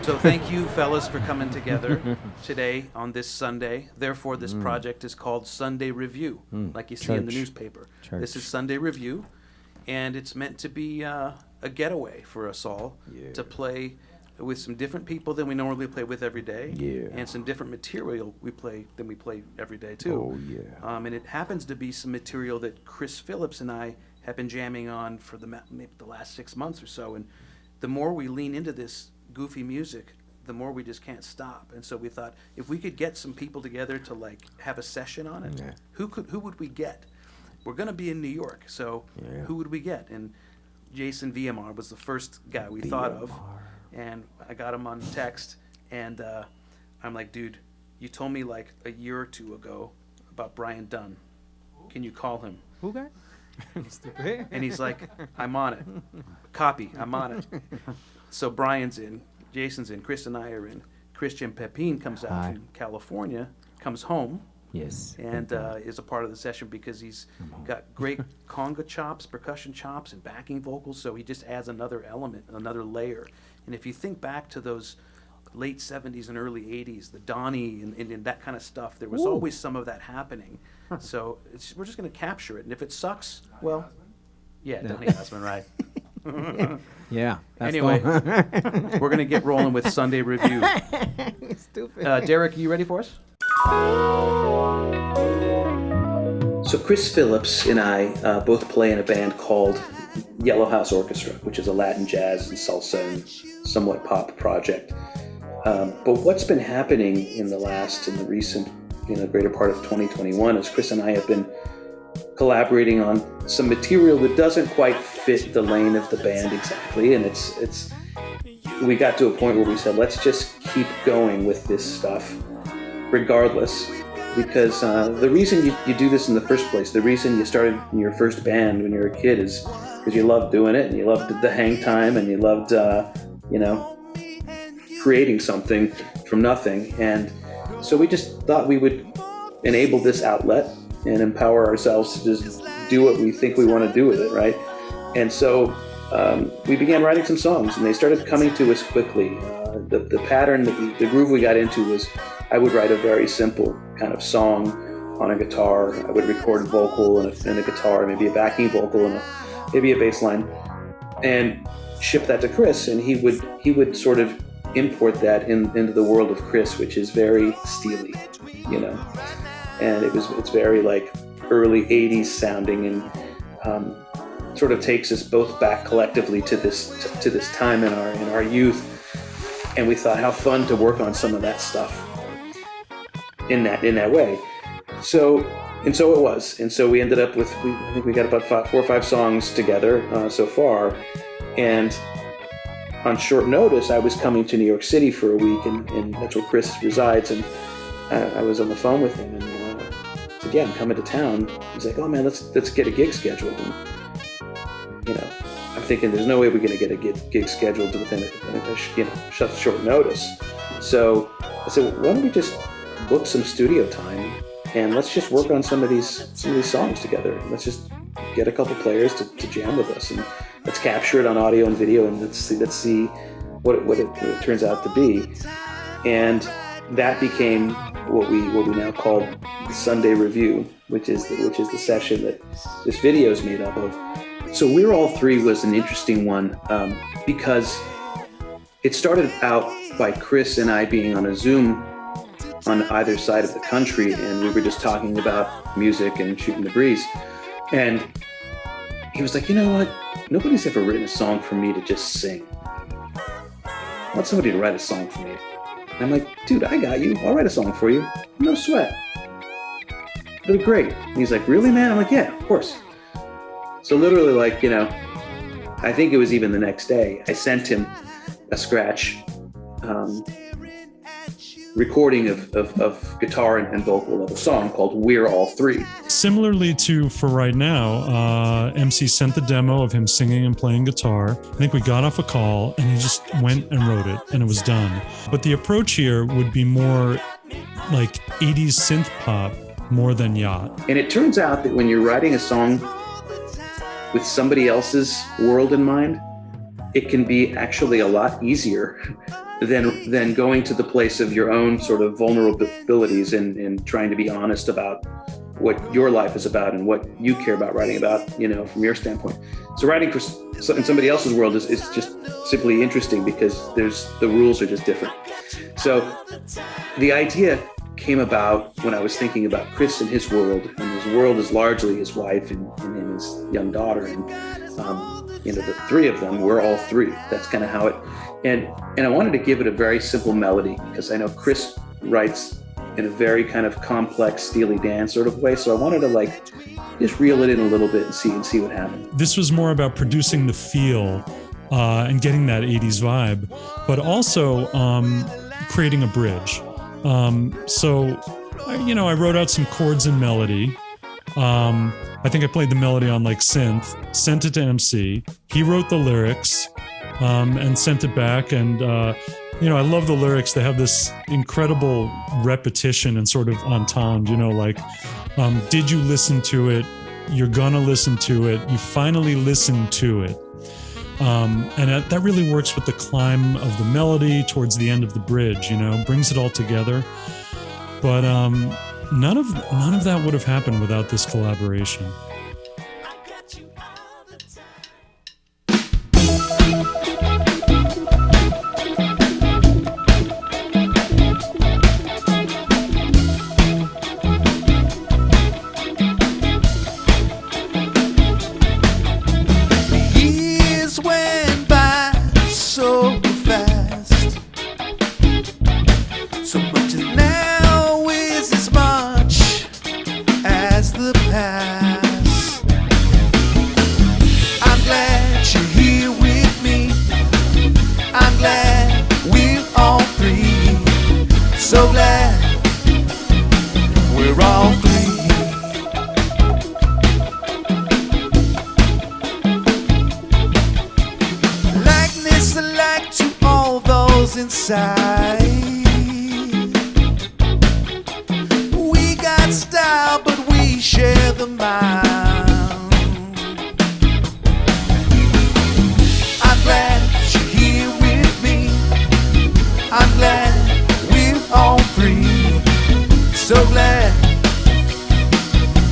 So thank you, fellas, for coming together today on this Sunday. Therefore, this project is called Sunday Review, like you see in the newspaper. This is Sunday Review, and it's meant to be a getaway for us all to play with some different people than we normally play with every day, and some different material we play every day too. And it happens to be some material that Chris Phillips and I have been jamming on for maybe the last 6 months or so. And the more we lean into this goofy music, the more we just can't stop. And so we thought, if we could get some people together to like have a session on it, who would we get? We're going to be in New York, so who would we get? And Yeisson Villamar was the first guy we thought of. And I got him on text, and I'm like, dude, you told me like a year or two ago about Brian Dunne. Can you call him? Who guy? And he's like, I'm on it. Copy, I'm on it. So Brian's in, Jason's in, Chris and I are in. Christian Pepin comes out from California, comes home. Yes. And is a part of the session because he's got great conga chops, percussion chops, and backing vocals. So he just adds another element, another layer. And if you think back to those late 70s and early 80s, the Donnie and that kind of stuff, there was always some of that happening. So we're just going to capture it. And if it sucks, well, Donnie Osmond, right. Anyway, we're going to get rolling with Sunday Review. Stupid. Derek, are you ready for us? So Chris Phillips and I both play in a band called House Orchestra, which is a Latin jazz and salsa and somewhat pop project. But what's been happening in the recent, greater part of 2021 is Chris and I have been collaborating on some material that doesn't quite fit the lane of the band exactly, and we got to a point where we said, let's just keep going with this stuff regardless, because the reason you do this in the first place, the reason you started in your first band when you were a kid is because you loved doing it, and you loved the hang time, and you loved creating something from nothing. And so we just thought we would enable this outlet and empower ourselves to just do what we think we want to do with it, right? And so we began writing some songs, and they started coming to us quickly. The pattern, the groove we got into was, I would write a very simple kind of song on a guitar. I would record a vocal and a guitar, maybe a backing vocal and maybe a bass line, and ship that to Chris, and he would sort of import that into the world of Chris, which is very steely, and it's very like early 80s sounding, and sort of takes us both back collectively to this time in our youth. And we thought, how fun to work on some of that stuff in that way. So it was. And so we ended up with, I think we got about 4 or 5 songs together so far. And on short notice, I was coming to New York City for a week, and that's where Chris resides. And I was on the phone with him, and said, "Yeah, I'm coming to town." He's like, "Oh man, let's get a gig scheduled." And I'm thinking, there's no way we're going to get a gig scheduled within such short notice. So I said, "Why don't we just book some studio time, and let's just work on some of these songs together. Let's just get a couple players to jam with us, and let's capture it on audio and video, and let's see what it turns out to be." And that became what we now call the Sunday Review, which is the session that this video is made up of. So We're All Three was an interesting one because it started out by Chris and I being on a Zoom on either side of the country, and we were just talking about music and shooting the breeze. And he was like, "You know what? Nobody's ever written a song for me to just sing. I want somebody to write a song for me." And I'm like, "Dude, I got you. I'll write a song for you. No sweat. It'll be great." And he's like, "Really, man?" I'm like, "Yeah, of course." So literally, I think it was even the next day, I sent him a scratch recording of guitar and vocal of a song called We're All Three. Similarly to For Right Now, MC sent the demo of him singing and playing guitar. I think we got off a call and he just went and wrote it and it was done. But the approach here would be more like 80s synth pop more than yacht. And it turns out that when you're writing a song with somebody else's world in mind, it can be actually a lot easier than going to the place of your own sort of vulnerabilities and trying to be honest about what your life is about and what you care about writing about, from your standpoint. So writing in somebody else's world is just simply interesting because the rules are just different. So the idea came about when I was thinking about Chris and his world, and his world is largely his wife and his young daughter, and the three of them, we're all three. That's kind of how it, and I wanted to give it a very simple melody because I know Chris writes in a very kind of complex Steely Dan sort of way. So I wanted to just reel it in a little bit and see what happened. This was more about producing the feel and getting that 80s vibe, but also creating a bridge. So I wrote out some chords and melody. I think I played the melody on synth, sent it to MC. He wrote the lyrics and sent it back. And, I love the lyrics. They have this incredible repetition and sort of entendre, did you listen to it? You're gonna listen to it. You finally listened to it. And that really works with the climb of the melody towards the end of the bridge, brings it all together. But none of that would have happened without this collaboration. We got style, but we share the mind. I'm glad you're here with me. I'm glad we're all three. So glad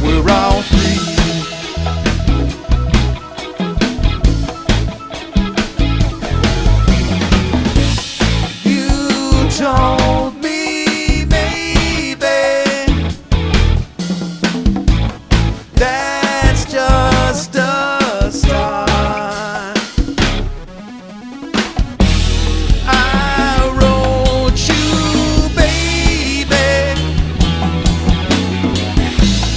we're all three. Told me, baby, that's just a start. I wrote you, baby.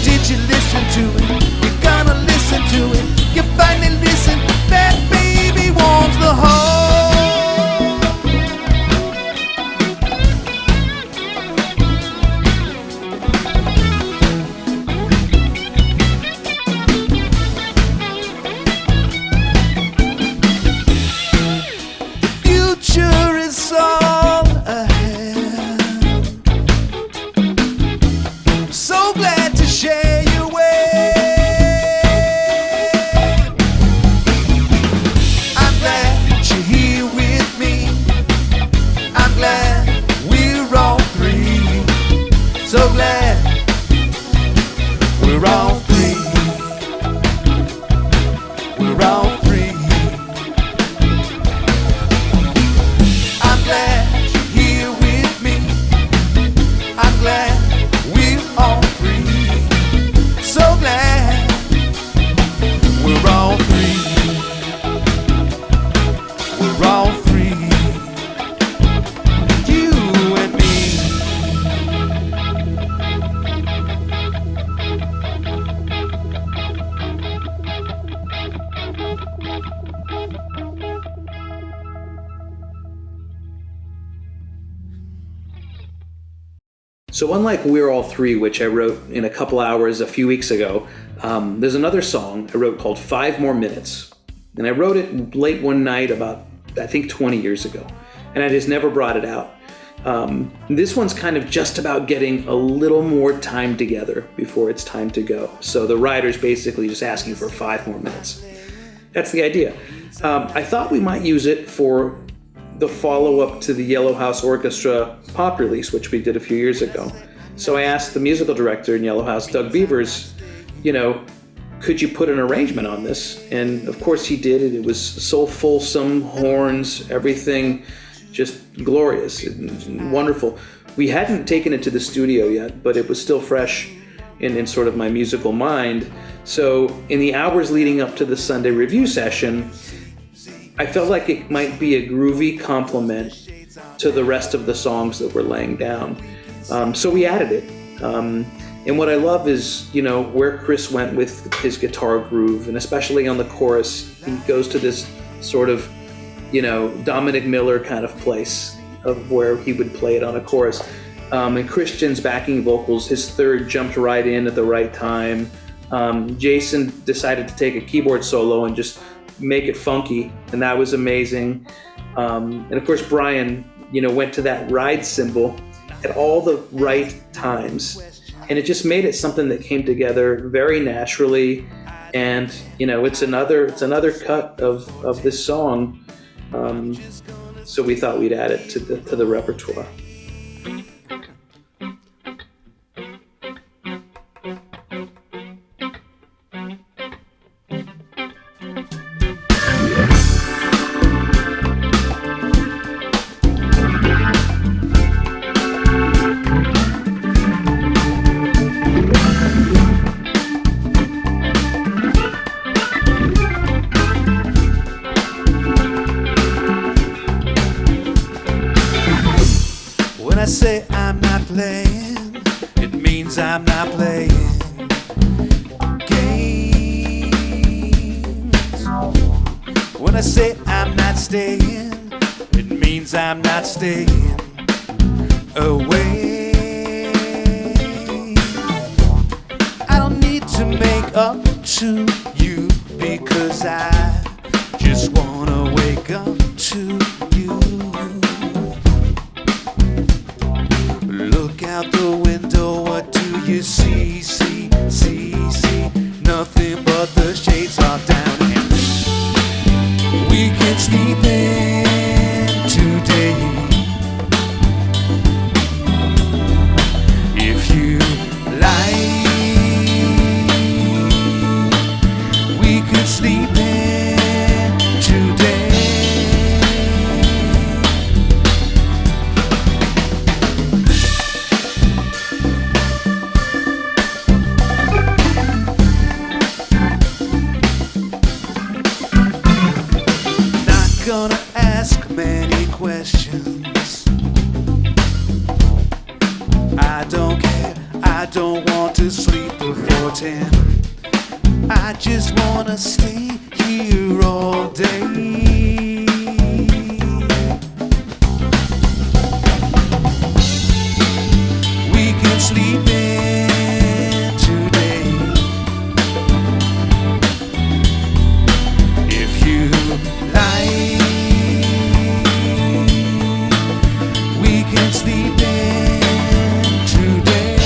Did you listen to it? You're gonna listen to it. You finally listen. That baby warms the heart. So glad we're all three. We're all three. I'm glad you're here with me. I'm glad we're all three. So glad we're all three. We're all three. You and me. So unlike We're All Three, which I wrote in a couple hours a few weeks ago, there's another song I wrote called 5 More Minutes. And I wrote it late one night about, I think, 20 years ago. And I just never brought it out. This one's kind of just about getting a little more time together before it's time to go. So the writer's basically just asking for 5 more minutes. That's the idea. I thought we might use it for the follow-up to the Yellow House Orchestra pop release, which we did a few years ago. So I asked the musical director in Yellow House, Doug Beavers, could you put an arrangement on this? And of course he did. It was so fulsome, horns, everything just glorious and wonderful. We hadn't taken it to the studio yet, but it was still fresh in sort of my musical mind. So in the hours leading up to the Sunday review session, I felt like it might be a groovy complement to the rest of the songs that we're laying down. So we added it. And what I love is, where Chris went with his guitar groove, and especially on the chorus, he goes to this sort of, Dominic Miller kind of place of where he would play it on a chorus. And Christian's backing vocals, his third jumped right in at the right time. Yeisson decided to take a keyboard solo and just make it funky, and that was amazing. And of course, Brian, went to that ride cymbal at all the right times. And it just made it something that came together very naturally. And, it's another cut of this song. So we thought we'd add it to the repertoire. When I say I'm not playing, it means I'm not playing games. When I say I'm not staying, it means I'm not staying away. I don't need to make up to you, because I just wanna wake up to you. Look out the window, what do you see? See, nothing but the shades are down, and we can sleep in today if you like. We can sleep in today. Gonna ask many questions. I don't care, I don't want to sleep before 10. I just wanna stay here all day. We can sleep in today if you like. Sleep in today.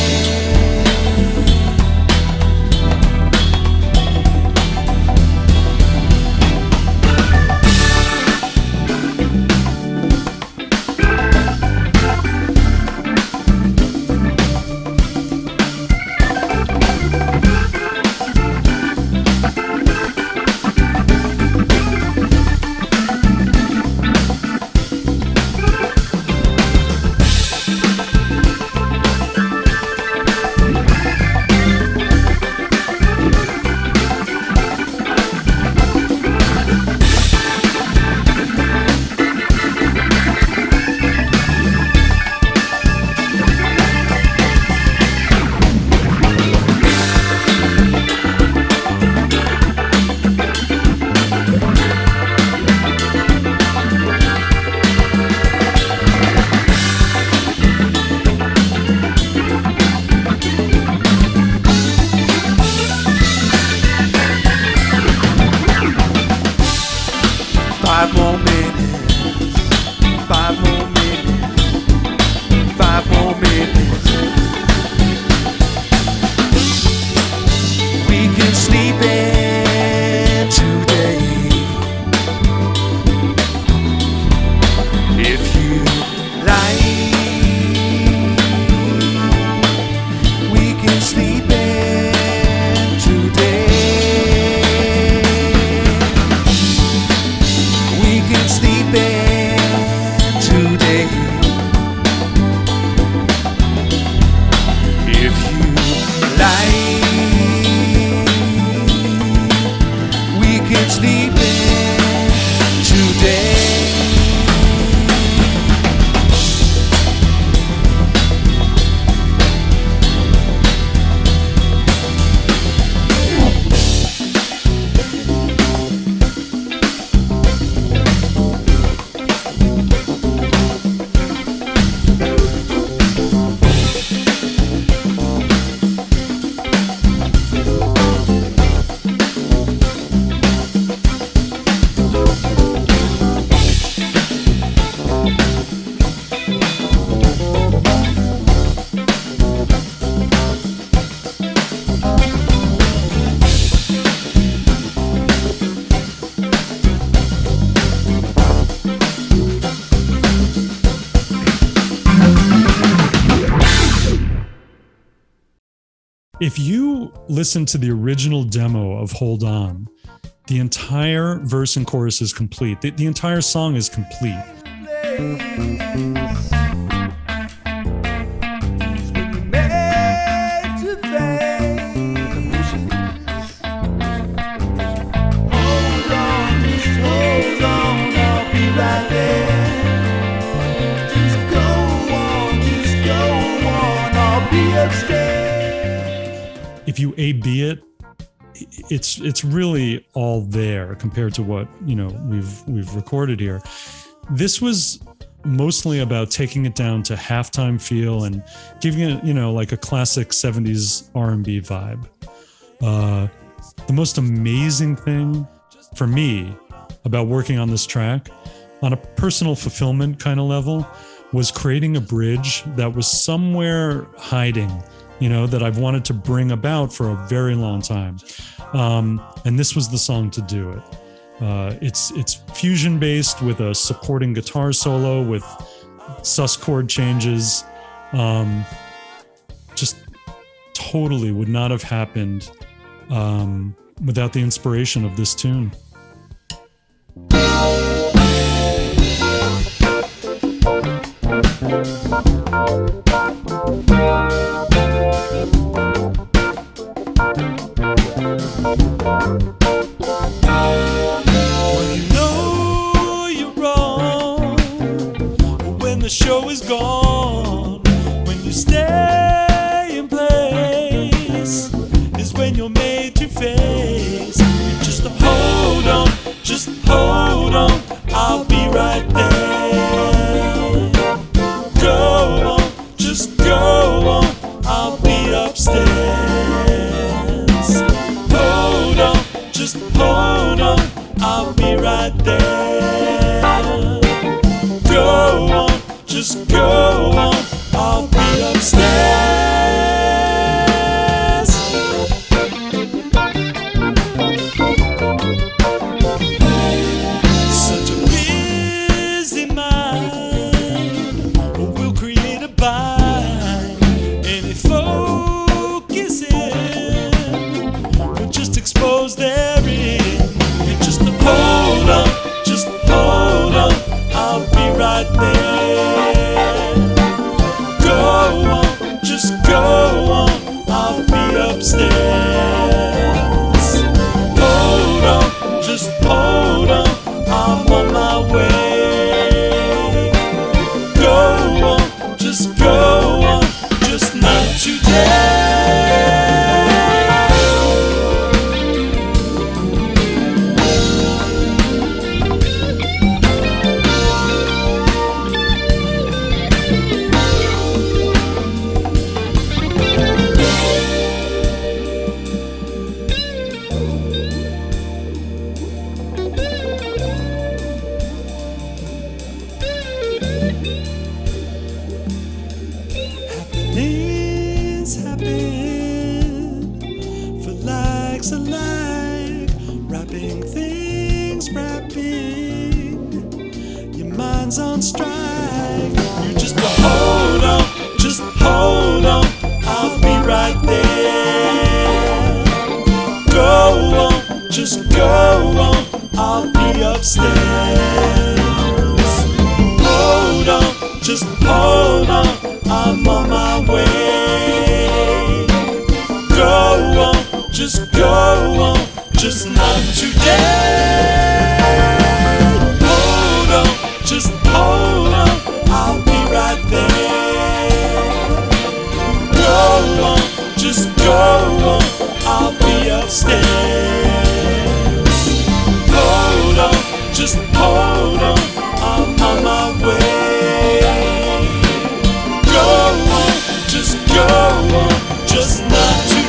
If you listen to the original demo of Hold On, the entire verse and chorus is complete. The entire song is complete. If you A-B it, it's really all there compared to what we've recorded here. This was mostly about taking it down to halftime feel and giving it like a classic 70s R&B vibe. The most amazing thing for me about working on this track on a personal fulfillment kind of level was creating a bridge that was somewhere hiding, that I've wanted to bring about for a very long time. And this was the song to do it. It's fusion based with a supporting guitar solo with sus chord changes. Just totally would not have happened without the inspiration of this tune. The show is gone. When you stay in place is when you're made to face. You just hold on, I'll be right there. Go on, just go on, I'll be upstairs. Hold on, just hold on, I'll be right there. Go on, just go on, I'll be upstairs. Such a busy mind will create a bind. Any focusing will just expose therein. You just hold on, I'll be right there. Go on, just go on, I'll be upstairs. Hold on, just hold on, I'm on my way. Go on, just not today. On strike, you just hold on, I'll be right there. Go on, just go on, I'll be upstairs. Hold on, just hold on, I'm on my way. Go on, just not today. Just hold on, I'll be right there. Go on, just go on, I'll be upstairs. Hold on, just hold on, I'm on my way. Go on, just not today.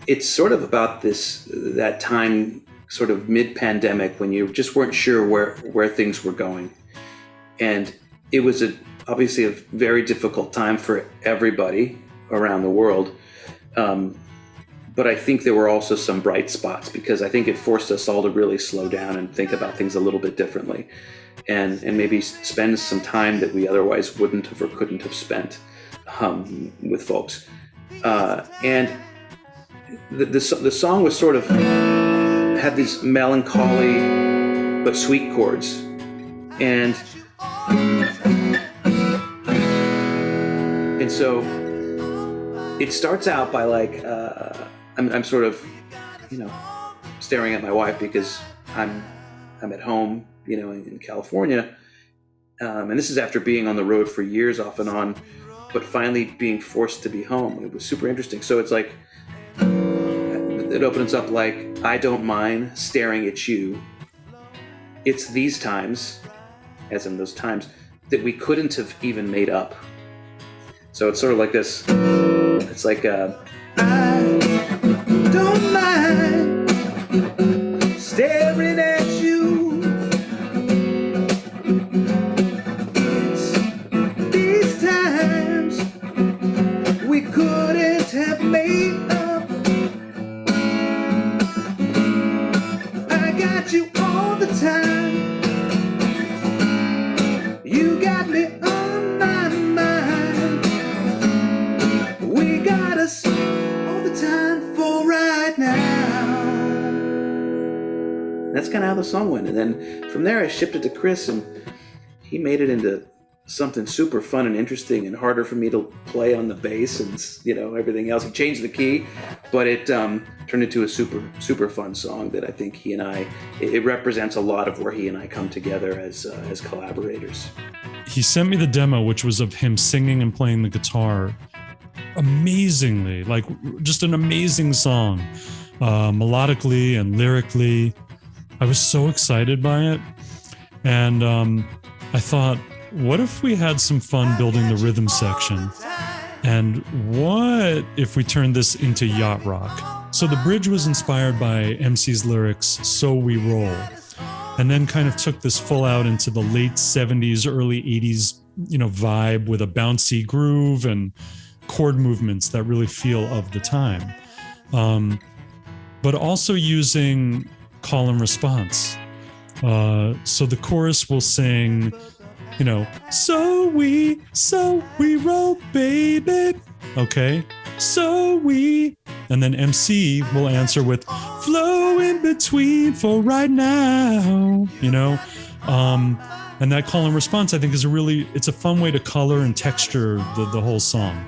It's sort of about that time, sort of mid-pandemic, when you just weren't sure where things were going. And it was obviously a very difficult time for everybody around the world. but I think there were also some bright spots because I think it forced us all to really slow down and think about things a little bit differently, and maybe spend some time that we otherwise wouldn't have or couldn't have spent with folks. And the song was sort of had these melancholy but sweet chords, and so it starts out by like I'm sort of staring at my wife because I'm at home in California, and this is after being on the road for years off and on, but finally being forced to be home. It was super interesting. So it's like it opens up like, I don't mind staring at you. It's these times, as in those times, that we couldn't have even made up. So it's sort of like this. It's like I don't mind staring at you. It's these times we couldn't have made up. I got you all the time. You got me on my mind. We got us all the time for right now. That's kind of how the song went. And then from there I shipped it to Chris, and he made it into something super fun and interesting and harder for me to play on the bass and everything else. He changed the key, but it turned into a super fun song that I think he and I, it represents a lot of where he and I come together as collaborators. He sent me the demo, which was of him singing and playing the guitar amazingly, like just an amazing song, melodically and lyrically. I was so excited by it, and I thought, what if we had some fun building the rhythm section? And what if we turned this into yacht rock? So the bridge was inspired by MC's lyrics, "So We Roll," and then kind of took this full out into the late 70s, early 80s, vibe with a bouncy groove and chord movements that really feel of the time. But also using call and response. So the chorus will sing, so we roll, baby. Okay. So we, and then MC will answer with flow in between for right now, and that call and response, I think, is it's a fun way to color and texture the whole song.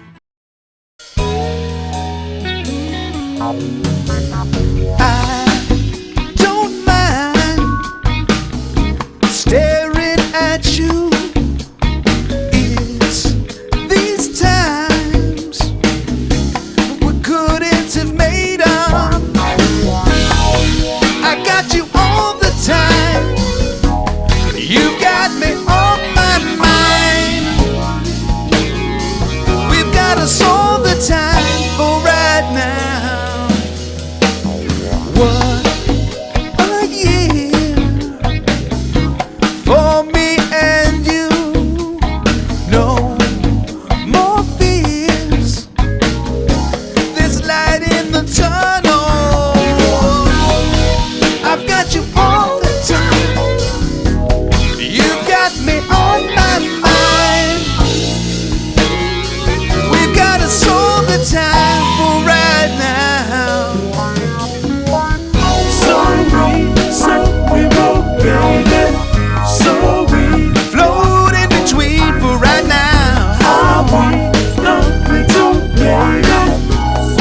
I don't mind staring at you. It's these times we couldn't have made up. I got you all the time. You've got me on my mind. We've got us all the time for right now. What a year for me and you. No more fears. There's light in the tunnel. I've got you all the time. You've got me on my mind. We've got us all the time for right now. So we roll, baby. So we float in between for right now. How we nothing together.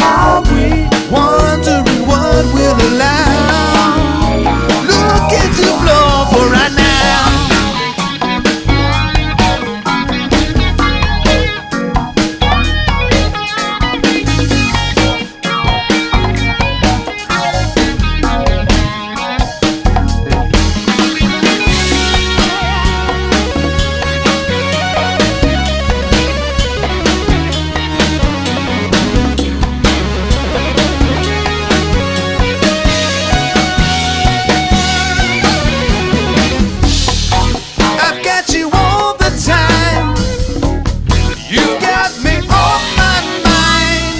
How we wondering what we'll allow. Look into flow for right now. I've got you all the time. You've got me on my mind.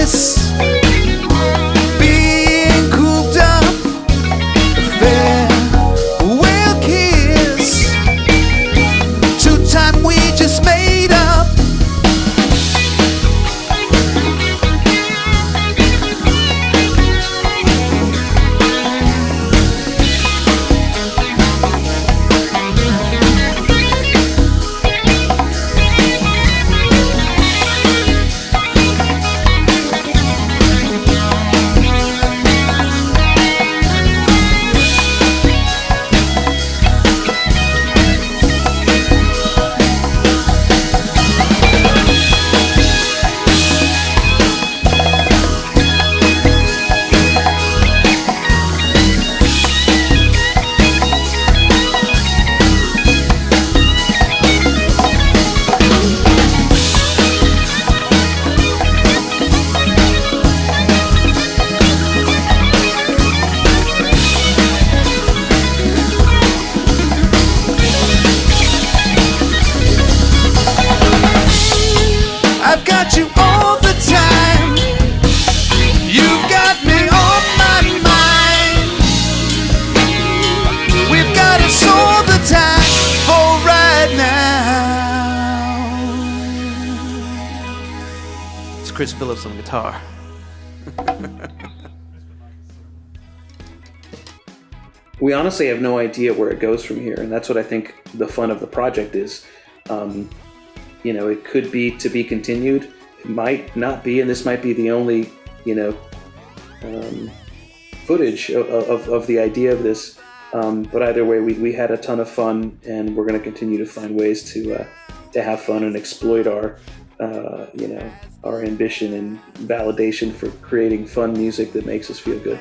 bliss. Being cooped up, farewell kiss. 2 time we just made up. I've got you all the time. You've got me on my mind. We've got us all the time for right now. It's Chris Phillips on guitar. We honestly have no idea where it goes from here, and that's what I think the fun of the project is. It could be to be continued. It might not be, and this might be the only, footage of the idea of this. But either way, we had a ton of fun, and we're going to continue to find ways to have fun and exploit our ambition and validation for creating fun music that makes us feel good.